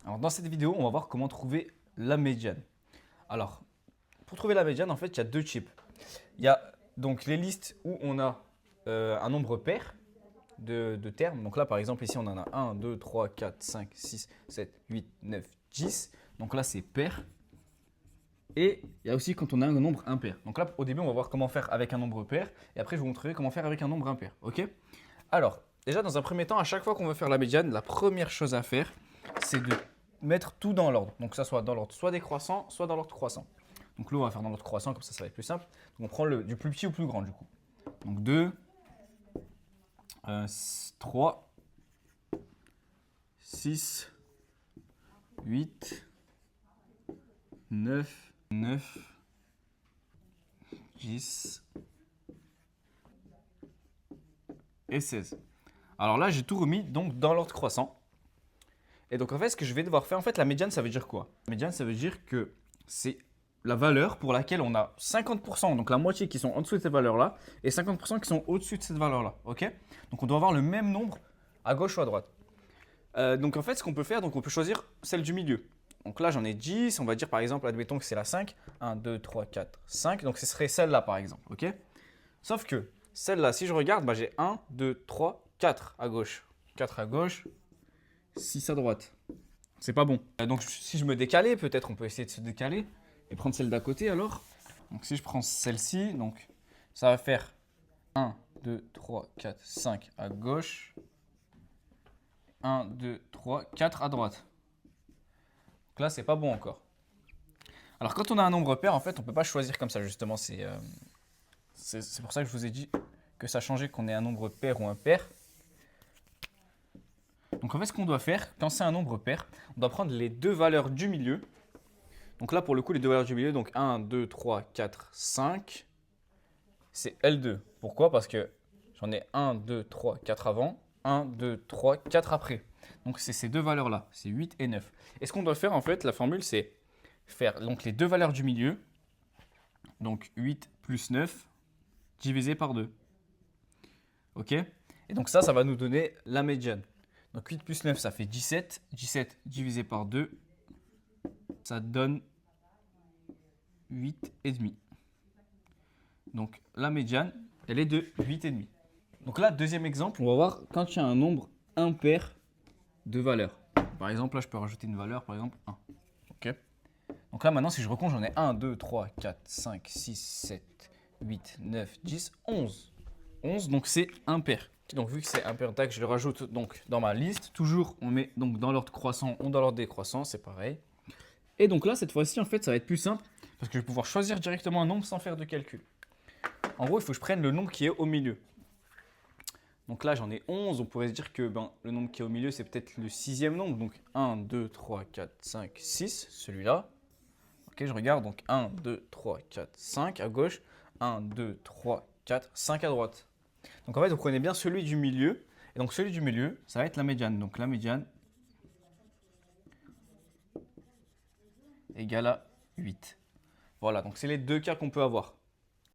Alors dans cette vidéo, on va voir comment trouver la médiane. Alors, pour trouver la médiane, en fait, il y a deux types. Il y a donc les listes où on a un nombre pair de termes. Donc là, par exemple, ici, on en a 1, 2, 3, 4, 5, 6, 7, 8, 9, 10. Donc là, c'est pair. Et il y a aussi quand on a un nombre impair. Donc là, au début, on va voir comment faire avec un nombre pair. Et après, je vous montrerai comment faire avec un nombre impair. Ok? Alors, déjà, dans un premier temps, à chaque fois qu'on veut faire la médiane, la première chose à faire, c'est de mettre tout dans l'ordre. Donc, que ça soit dans l'ordre soit décroissant, soit dans l'ordre croissant. Donc là, on va faire dans l'ordre croissant, comme ça va être plus simple. Donc, on prend du plus petit au plus grand, du coup. Donc 2, 3, 6, 8, 9, 10 et 16. Alors là, j'ai tout remis donc dans l'ordre croissant. Et donc en fait, ce que je vais devoir faire, en fait, la médiane, ça veut dire quoi? La médiane, ça veut dire que c'est la valeur pour laquelle on a 50%, donc la moitié qui sont en dessous de cette valeur-là, et 50% qui sont au-dessus de cette valeur-là. Ok? Donc on doit avoir le même nombre à gauche ou à droite. Donc en fait, ce qu'on peut faire, donc on peut choisir celle du milieu. Donc là, j'en ai 10. On va dire par exemple, admettons que c'est la 5. 1, 2, 3, 4, 5. Donc ce serait celle-là par exemple. Ok? Sauf que celle-là, si je regarde, bah, j'ai 1, 2, 3, 4 à gauche. 4 à gauche, 6 à droite. C'est pas bon. Donc si je me décalais, peut-être on peut essayer de se décaler et prendre celle d'à côté alors. Donc si je prends celle-ci, donc ça va faire 1, 2, 3, 4, 5 à gauche. 1, 2, 3, 4 à droite. Donc là, c'est pas bon encore. Alors quand on a un nombre pair, en fait, on ne peut pas choisir comme ça justement. C'est pour ça que je vous ai dit que ça changeait qu'on ait un nombre pair ou impair. Donc en fait, ce qu'on doit faire, quand c'est un nombre pair, on doit prendre les deux valeurs du milieu. Donc là, pour le coup, les deux valeurs du milieu, donc 1, 2, 3, 4, 5, c'est L2. Pourquoi? Parce que j'en ai 1, 2, 3, 4 avant, 1, 2, 3, 4 après. Donc c'est ces deux valeurs-là, c'est 8 et 9. Et ce qu'on doit faire, en fait, la formule, c'est faire donc les deux valeurs du milieu, donc 8 plus 9, divisé par 2. Ok? Et donc ça va nous donner la médiane. Donc 8 plus 9, ça fait 17. 17 divisé par 2, ça donne 8 et demi. Donc la médiane, elle est de 8 et demi. Donc là, deuxième exemple, on va voir quand il y a un nombre impair de valeurs. Par exemple, là, je peux rajouter une valeur, par exemple 1. Ok? Donc là, maintenant, si je recompte, j'en ai 1, 2, 3, 4, 5, 6, 7, 8, 9, 10, 11. 11, donc c'est impair. Donc vu que c'est impair, tac, je le rajoute donc dans ma liste. Toujours, on met donc dans l'ordre croissant ou dans l'ordre décroissant, c'est pareil. Et donc là, cette fois-ci, en fait, ça va être plus simple parce que je vais pouvoir choisir directement un nombre sans faire de calcul. En gros, il faut que je prenne le nombre qui est au milieu. Donc là, j'en ai 11. On pourrait se dire que le nombre qui est au milieu, c'est peut-être le sixième nombre. Donc 1, 2, 3, 4, 5, 6, celui-là. Ok, je regarde. Donc 1, 2, 3, 4, 5 à gauche. 1, 2, 3, 4, 5 à droite. Donc en fait, vous prenez bien celui du milieu. Et donc celui du milieu, ça va être la médiane. Donc la médiane égale à 8. Voilà, donc c'est les deux cas qu'on peut avoir.